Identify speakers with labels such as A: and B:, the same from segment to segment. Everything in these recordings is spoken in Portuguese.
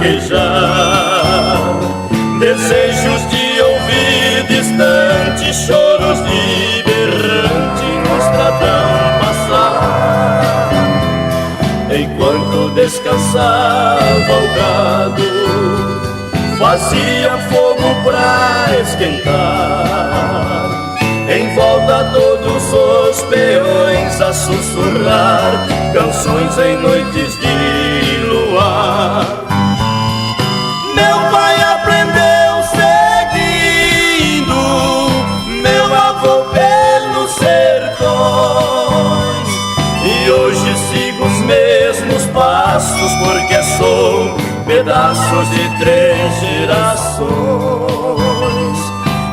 A: vaquejar, desejos de ouvir distante, choros de berrante no estradão passar. Enquanto descansava o gado, fazia fogo pra esquentar. Em volta todos os peões a sussurrar canções em noites de luar. Meu pai aprendeu seguindo meu avô pelos sertões, e hoje sigo os mesmos passos porque sou pedaços de 3 gerações.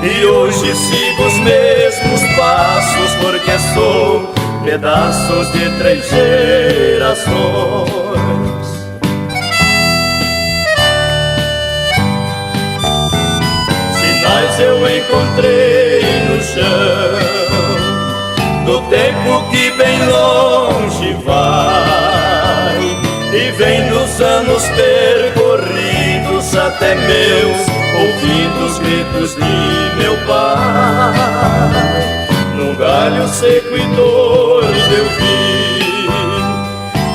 A: E hoje sigo os mesmos passos porque sou pedaços de 3 gerações. Sinais eu encontrei no chão do tempo que bem longe vai, e vem dos anos percorridos até meus ouvidos, gritos de meu pai. Num galho seco e doido eu vi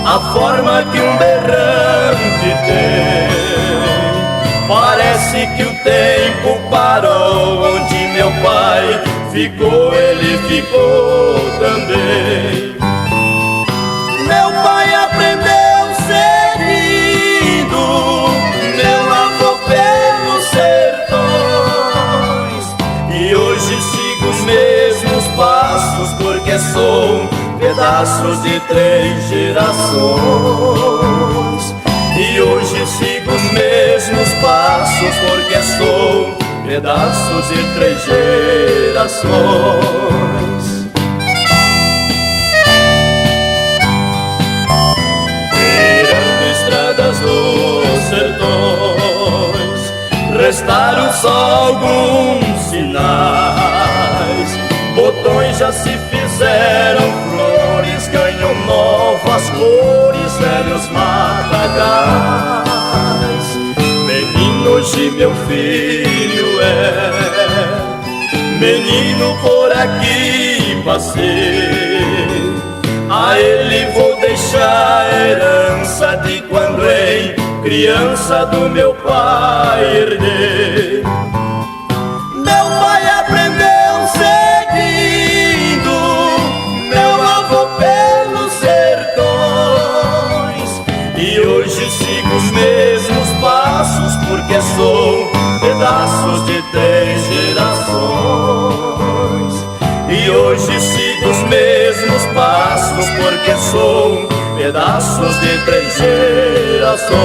A: a forma que um berrante tem. Parece que o tempo parou, onde meu pai ficou, ele ficou também. Meu pai aprendeu seguindo meu avô pelos sertões, e hoje sigo os mesmos passos porque sou pedaços de 3 gerações. E hoje sigo os mesmos passos porque sou pedaços de 3 gerações. Virando estradas dos sertões, restaram só alguns sinais. Botões já se fizeram flores, ganham novas cores, velhos matagais. Menino, hoje meu filho é menino, por aqui passei. A ele vou deixar a herança de quando em criança do meu pai herdei. Meu pai aprendeu seguindo meu avô pelos sertões, e hoje sigo os mesmos passos porque sou pedaços de 3 gerações. E hoje sigo os mesmos passos porque sou pedaços de 3 gerações.